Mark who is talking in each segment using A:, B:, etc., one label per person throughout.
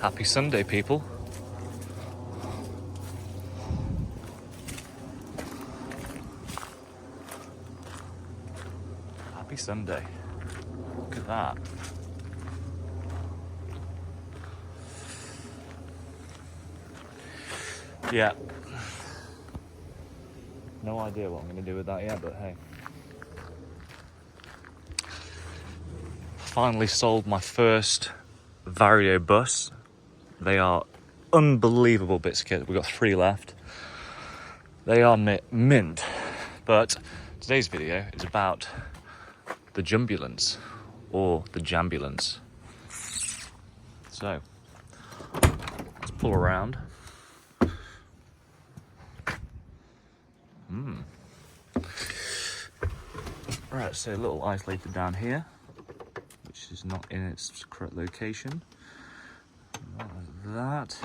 A: Happy Sunday, people. Happy Sunday. Look at that. Yeah. No idea what I'm going to do with that yet, but hey. Finally sold my first Vario bus. They are unbelievable bits of kit. We've got 3 left. They are mint. But today's video is about the JUMBULANCE, or the JAMBULANCE. So, let's pull around. Right, so a little isolated down here, which is not in its correct location. Like that.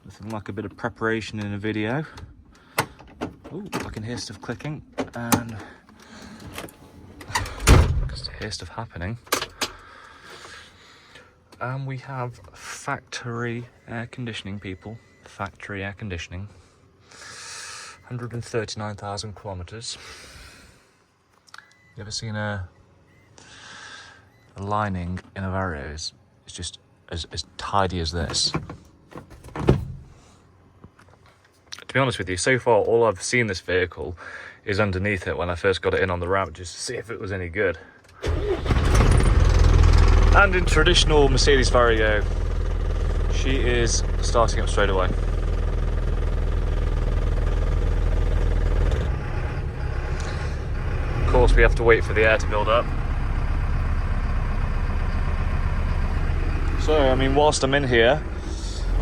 A: Nothing like a bit of preparation in a video. Oh, I can hear stuff clicking, and I can hear stuff happening. And we have factory air conditioning, people. Factory air conditioning. 139,000 kilometers. You ever seen a lining in a Vario? It's just as tidy as this. To be honest with you, so far all I've seen this vehicle is underneath it when I first got it in on the ramp, just to see if it was any good. And in traditional Mercedes Vario, she is starting up straight away. Of course, we have to wait for the air to build up. So, I mean, whilst I'm in here,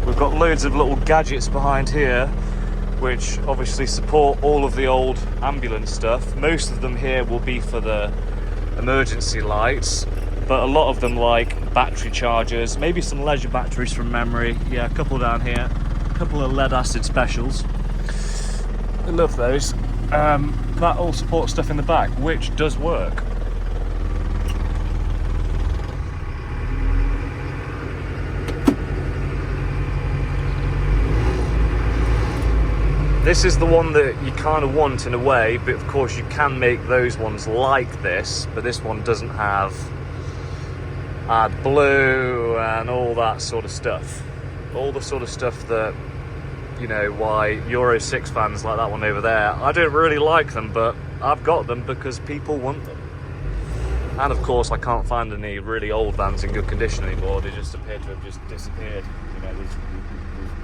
A: we've got loads of little gadgets behind here, which obviously support all of the old ambulance stuff. Most of them here will be for the emergency lights, but a lot of them like battery chargers, maybe some leisure batteries from memory. Yeah, a couple down here, a couple of lead acid specials. I love those. That all supports stuff in the back, which does work. This is the one that you kind of want in a way, but of course you can make those ones like this, but this one doesn't have AdBlue and all that sort of stuff. All the sort of stuff that, you know, why Euro 6 fans like that one over there. I don't really like them, but I've got them because people want them. And of course I can't find any really old vans in good condition anymore. They just appear to have just disappeared. You know,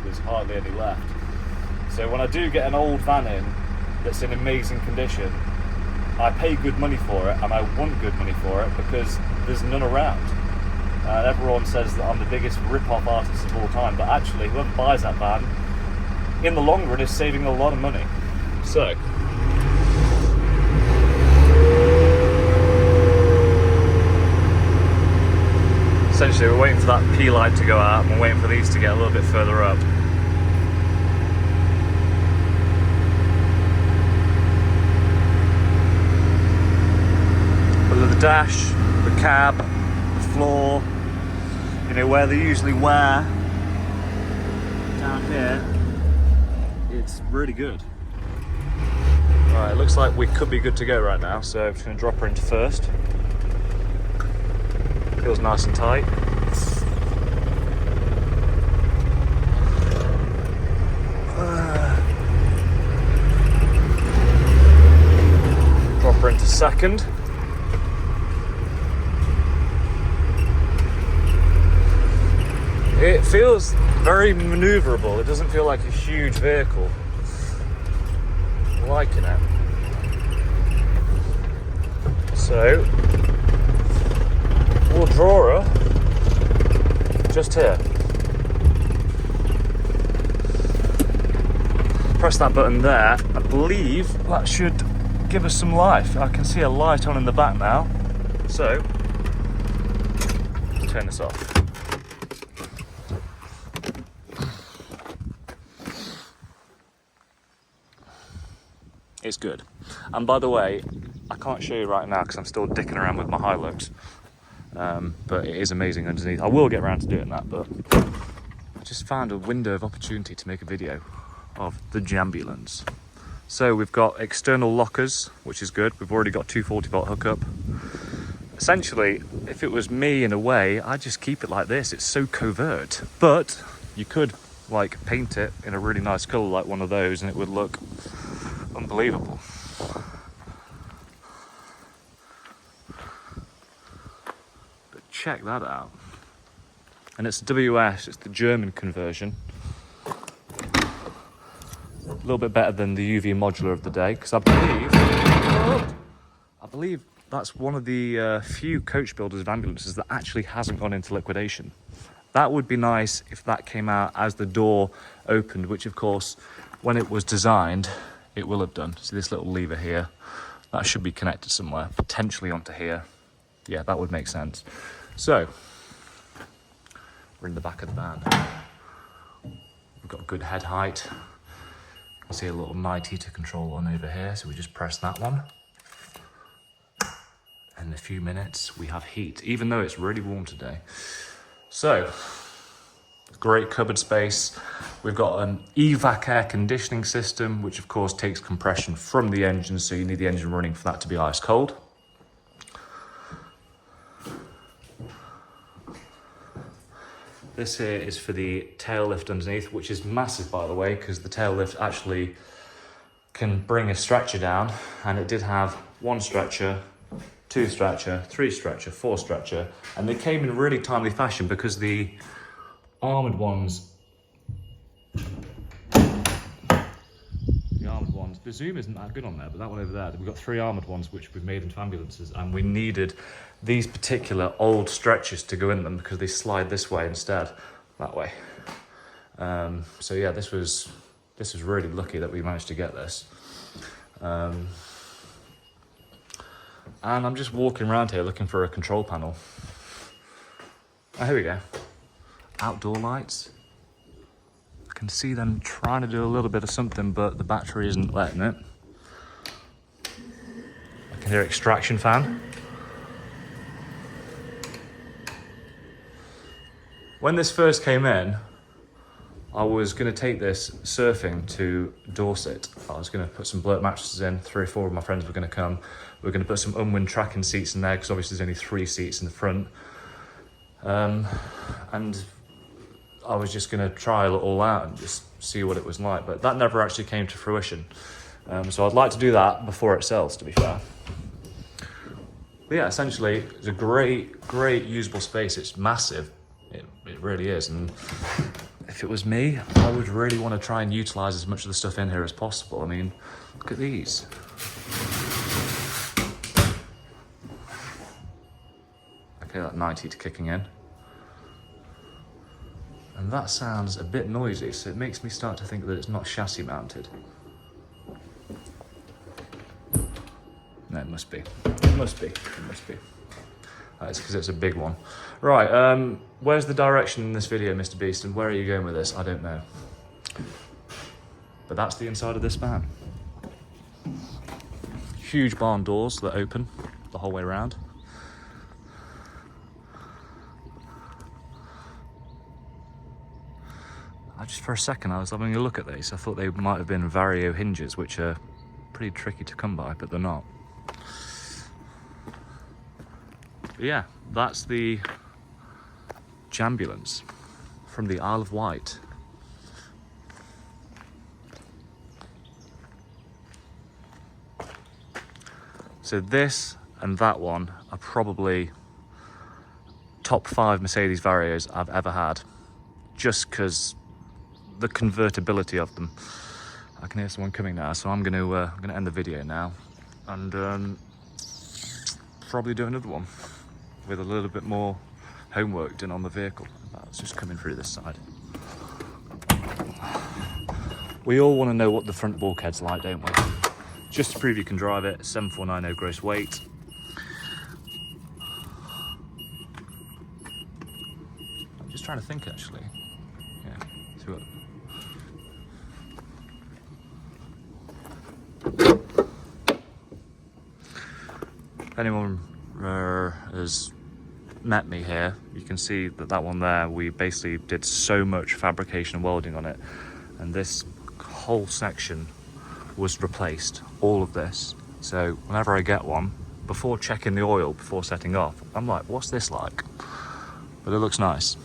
A: there's hardly any left. So when I do get an old van in that's in amazing condition, I pay good money for it, and I want good money for it because there's none around. Everyone says that I'm the biggest rip-off artist of all time, but actually whoever buys that van, in the long run, is saving a lot of money. So, essentially we're waiting for that P light to go out, and we're waiting for these to get a little bit further up. The dash, the cab, the floor, you know, where they usually wear down here, it's really good. Alright, it looks like we could be good to go right now, so I'm just going to drop her into first. Feels nice and tight. Drop her into second. It feels very manoeuvrable. It doesn't feel like a huge vehicle. I'm liking it. So, we'll draw her just here. Press that button there. I believe that should give us some life. I can see a light on in the back now. So, let's turn this off. It's good. And by the way, I can't show you right now because I'm still dicking around with my high looks. but it is amazing underneath. I will get around to doing that, but I just found a window of opportunity to make a video of the JUMBULANCE. So we've got external lockers, which is good. We've already got 240-volt hookup. Essentially, if it was me in a way, I'd just keep it like this. It's so covert, but you could like paint it in a really nice color like one of those and it would look unbelievable. But check that out. And it's WS, it's the German conversion. A little bit better than the UV modular of the day, because I believe that's one of the few coach builders of ambulances that actually hasn't gone into liquidation. That would be nice if that came out as the door opened, which of course, when it was designed, it will have done. See this little lever here? That should be connected somewhere, potentially onto here. Yeah, that would make sense. So, we're in the back of the van. We've got good head height. You can see a little 90 control on over here, so we just press that one. And in a few minutes, we have heat, even though it's really warm today. So, great cupboard space. We've got an evac air conditioning system, which of course takes compression from the engine, so you need the engine running for that to be ice cold. This here is for the tail lift underneath, which is massive by the way, because the tail lift actually can bring a stretcher down, and it did have 1 stretcher, 2 stretcher, 3 stretcher, 4 stretcher, and they came in really timely fashion because the armoured ones, the zoom isn't that good on there, but that one over there, we've got 3 armoured ones which we've made into ambulances, and we needed these particular old stretchers to go in them because they slide this way instead, that way. So yeah, this was really lucky that we managed to get this. And I'm just walking around here looking for a control panel. Oh, here we go. Outdoor lights. I can see them trying to do a little bit of something, but the battery isn't letting it. I can hear extraction fan. When this first came in, I was going to take this surfing to Dorset. I was going to put some blurt mattresses in. 3 or 4 of my friends were going to come. We were going to put some unwind tracking seats in there because obviously there's only 3 seats in the front. And I was just going to try it all out and just see what it was like. But that never actually came to fruition. So I'd like to do that before it sells, to be fair. But yeah, essentially, it's a great usable space. It's massive. It really is. And if it was me, I would really want to try and utilise as much of the stuff in here as possible. I mean, look at these. Okay, that 90 to kicking in. And that sounds a bit noisy, so it makes me start to think that it's not chassis mounted. No, it must be. It must be. It must be. It's because it's a big one. Right, where's the direction in this video, Mr. Beast, and where are you going with this? I don't know. But that's the inside of this van. Huge barn doors that open the whole way around. Just for a second, I was having a look at these. I thought they might have been Vario hinges, which are pretty tricky to come by, but they're not. But yeah, that's the JUMBULANCE from the Isle of Wight. So this and that one are probably top 5 Mercedes Varios I've ever had, just because the convertibility of them. I can hear someone coming now, so I'm going to end the video now and probably do another one with a little bit more homework done on the vehicle. That's just coming through this side. We all want to know what the front bulkhead's like, don't we? Just to prove you can drive it, 7490 gross weight. I'm just trying to think actually. Yeah, see what. If anyone has met me here, you can see that that one there, we basically did so much fabrication and welding on it, and this whole section was replaced, all of this. So whenever I get one, before checking the oil, before setting off, I'm like, what's this like? But it looks nice.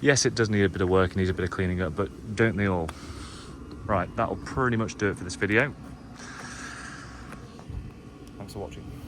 A: Yes, it does need a bit of work, it needs a bit of cleaning up, but don't they all? Right, that'll pretty much do it for this video. Thanks for watching.